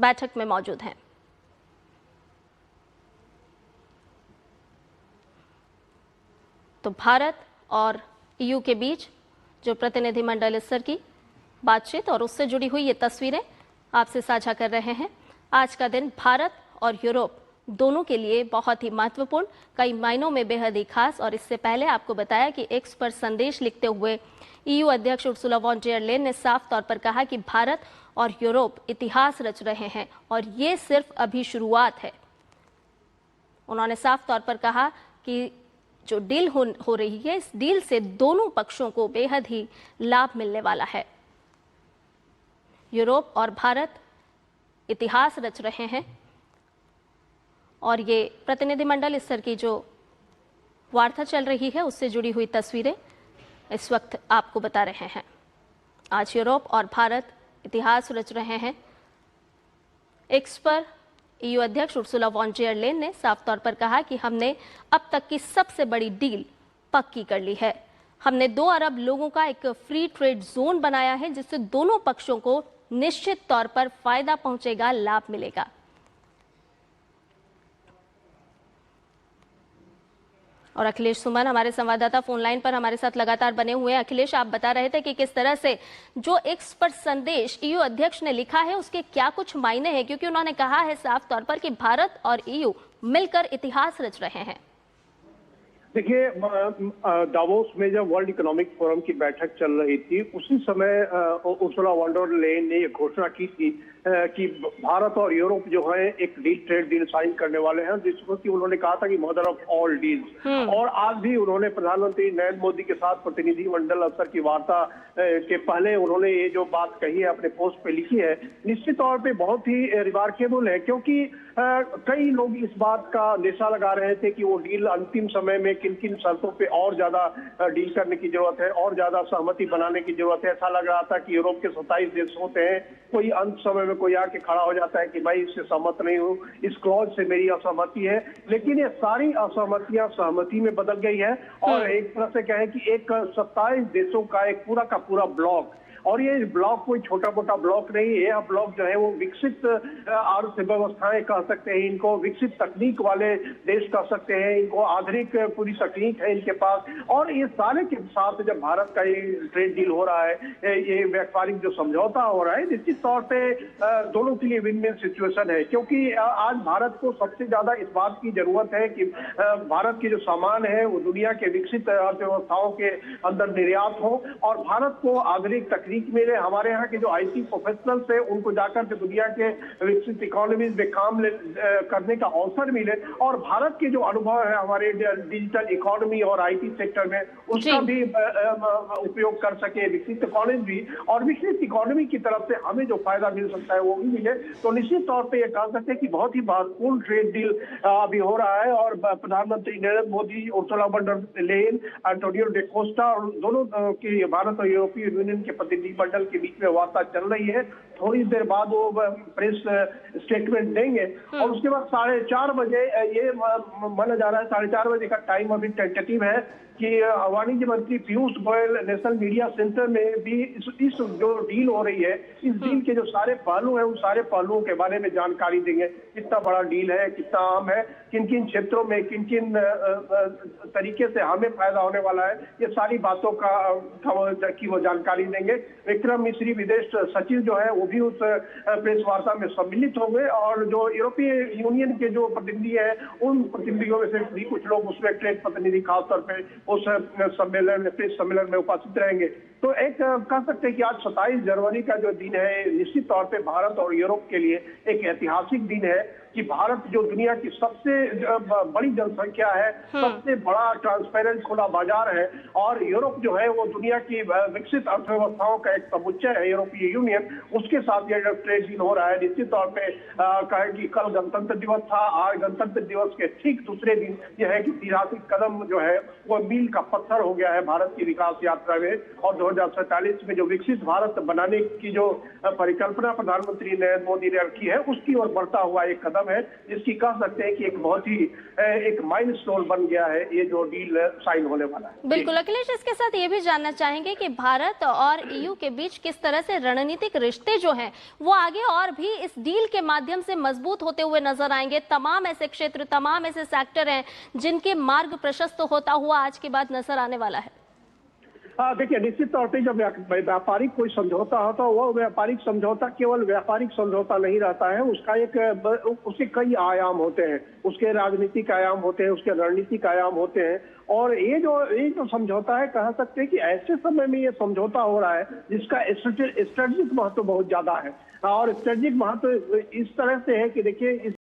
बैठक में मौजूद हैं। तो भारत और ईयू के बीच जो प्रतिनिधिमंडल स्तर की बातचीत और उससे जुड़ी हुई ये तस्वीरें आपसे साझा कर रहे हैं। आज का दिन भारत और यूरोप दोनों के लिए बहुत ही महत्वपूर्ण, कई मायनों में बेहद ही खास। और इससे पहले आपको बताया कि एक्स पर संदेश लिखते हुए ईयू अध्यक्ष उर्सुला वॉन डेर लेयन ने साफ तौर पर कहा कि भारत और यूरोप इतिहास रच रहे हैं और ये सिर्फ अभी शुरुआत है। उन्होंने साफ तौर पर कहा कि जो डील हो रही है, इस डील से दोनों पक्षों को बेहद ही लाभ मिलने वाला है। यूरोप और भारत इतिहास रच रहे हैं और ये प्रतिनिधिमंडल स्तर की जो वार्ता चल रही है उससे जुड़ी हुई तस्वीरें इस वक्त आपको बता रहे हैं। आज यूरोप और भारत इतिहास रच रहे हैं। एक्स पर ईयू अध्यक्ष उर्सुला वॉन डेर लेयन ने साफ तौर पर कहा कि हमने अब तक की सबसे बड़ी डील पक्की कर ली है। हमने 2 अरब लोगों का एक फ्री ट्रेड जोन बनाया है जिससे दोनों पक्षों को निश्चित तौर पर फायदा पहुंचेगा, लाभ मिलेगा। और अखिलेश सुमन हमारे संवाददाता फोन लाइन पर हमारे साथ लगातार बने हुए हैं। अखिलेश, आप बता रहे थे कि किस तरह से जो एक्स पर संदेश ईयू अध्यक्ष ने लिखा है उसके क्या कुछ मायने हैं, क्योंकि उन्होंने कहा है साफ तौर पर कि भारत और ईयू मिलकर इतिहास रच रहे हैं। देखिए, दावोस में जब वर्ल्ड इकोनॉमिक फोरम की बैठक चल रही थी उसी समय उर्सुला वॉन डेर लेयन ने ये घोषणा की थी कि भारत और यूरोप जो है एक ट्रेड डील साइन करने वाले हैं, जिसको कि उन्होंने कहा था कि मदर ऑफ ऑल डील्स। और आज भी उन्होंने प्रधानमंत्री नरेंद्र मोदी के साथ प्रतिनिधिमंडल स्तर की वार्ता के पहले उन्होंने ये जो बात कही है अपने पोस्ट पे लिखी है, निश्चित तौर पे बहुत ही रिमार्केबल है, क्योंकि कई लोग इस बात का निशा लगा रहे थे कि वो डील अंतिम समय में किन किन शर्तों पे और ज्यादा डील करने की जरूरत है, और ज्यादा सहमति बनाने की जरूरत है। ऐसा लग रहा था कि यूरोप के 27 देश होते हैं, कोई अंत समय में कोई आके खड़ा हो जाता है कि भाई इससे सहमत नहीं हूँ, इस क्लॉज से मेरी असहमति है। लेकिन ये सारी असहमतियां सहमति में बदल गई है और एक तरह से कहें कि एक 27 देशों का एक पूरा का पूरा ब्लॉक, और ये ब्लॉक कोई छोटा मोटा ब्लॉक नहीं है। यह ब्लॉक जो है वो विकसित अर्थव्यवस्थाएं कह सकते हैं, इनको विकसित तकनीक वाले देश कह सकते हैं, इनको आधुनिक पूरी तकनीक है इनके पास। और ये सारे के साथ जब भारत का ये ट्रेड डील हो रहा है, ये व्यापारिक जो समझौता हो रहा है, निश्चित तौर पे दोनों के लिए विन विन सिचुएशन है। क्योंकि आज भारत को सबसे ज्यादा इस बात की जरूरत है कि भारत के जो सामान है वो दुनिया के विकसित अर्थव्यवस्थाओं के अंदर निर्यात हो और भारत को आधुनिक तकनीक मिले। हमारे यहाँ के जो आईटी प्रोफेशनल्स है उनको जाकर के दुनिया के विकसित इकोनॉमीज में काम करने का अवसर मिले, और भारत के जो अनुभव है हमारे डिजिटल इकोनॉमी और आईटी सेक्टर में उसका भी उपयोग कर सके विकसित इकोनॉमी भी, और विकसित इकोनॉमी की तरफ से हमें जो फायदा मिल सकता है वो भी मिले। तो निश्चित तौर पर यह कह सकते हैं कि बहुत ही महत्वपूर्ण ट्रेड डील अभी हो रहा है। और प्रधानमंत्री Narendra Modi, Ursula von der Leyen, Antonio de Costa और दोनों के भारत और यूरोपीय यूनियन के प्रतिनिधिमंडल के बीच में वार्ता चल रही है। थोड़ी देर बाद वो प्रेस स्टेटमेंट देंगे और उसके बाद 4:30 बजे ये माना जा रहा है, 4:30 बजे का टाइम अभी टेंटेटिव है कि वाणिज्य मंत्री Piyush Goyal national media centre में भी इस जो डील हो रही है, इस डील के जो सारे पहलू हैं उन सारे पहलुओं के बारे में जानकारी देंगे। कितना बड़ा डील है, कितना आम है, किन किन क्षेत्रों में किन किन तरीके से हमें फायदा होने वाला है, ये सारी बातों की वो जानकारी देंगे। विक्रम मिश्री विदेश सचिव जो है वो भी उस प्रेस वार्ता में सम्मिलित होंगे, और जो यूरोपीय यूनियन के जो प्रतिनिधि हैं उन प्रतिनिधियों में से भी कुछ लोग उसमें ट्रेड प्रतिनिधि खासतौर पर उस सम्मेलन में, प्रेस सम्मेलन में उपस्थित रहेंगे। तो एक कह सकते हैं कि आज 27 जनवरी का जो दिन है निश्चित तौर पे भारत और यूरोप के लिए एक ऐतिहासिक दिन है कि भारत जो दुनिया की सबसे बड़ी जनसंख्या है, सबसे बड़ा ट्रांसपेरेंट खुला बाजार है, और यूरोप जो है वो दुनिया की विकसित अर्थव्यवस्थाओं का एक समुच्चय है यूरोपीय यूनियन, उसके साथ ये ट्रेड डील हो रहा है। निश्चित तौर पे कहें कि कल गणतंत्र दिवस था, आज गणतंत्र दिवस के ठीक दूसरे दिन यह है कि ऐतिहासिक कदम जो है वो मील का पत्थर हो गया है भारत की विकास यात्रा में। और 2047 में जो विकसित भारत बनाने की जो परिकल्पना प्रधानमंत्री नरेंद्र मोदी ने रखी है उसकी ओर बढ़ता हुआ एक कदम कदम है, जिसकी कह सकते हैं कि एक बहुत ही एक माइलस्टोन बन गया है ये जो डील साइन होने वाला है। बिल्कुल अखिलेश, इसके साथ ये भी जानना चाहेंगे कि भारत और ईयू के बीच किस तरह से रणनीतिक रिश्ते जो हैं वो आगे और भी इस डील के माध्यम से मजबूत होते हुए नजर आएंगे। तमाम ऐसे क्षेत्र, तमाम ऐसे सेक्टर हैं जिनके मार्ग प्रशस्त होता हुआ आज के बाद नजर आने वाला है। हाँ, देखिए, निश्चित तौर पे जब व्यापारिक कोई समझौता होता है, वो व्यापारिक समझौता केवल व्यापारिक समझौता नहीं रहता है, उसका उसके कई आयाम होते हैं, उसके राजनीतिक आयाम होते हैं, उसके रणनीतिक आयाम होते हैं। और ये जो समझौता है, कह सकते हैं कि ऐसे समय में ये समझौता हो रहा है जिसका स्ट्रेटेजिक महत्व बहुत ज्यादा है। और स्ट्रेटेजिक महत्व इस तरह से है कि देखिए, इस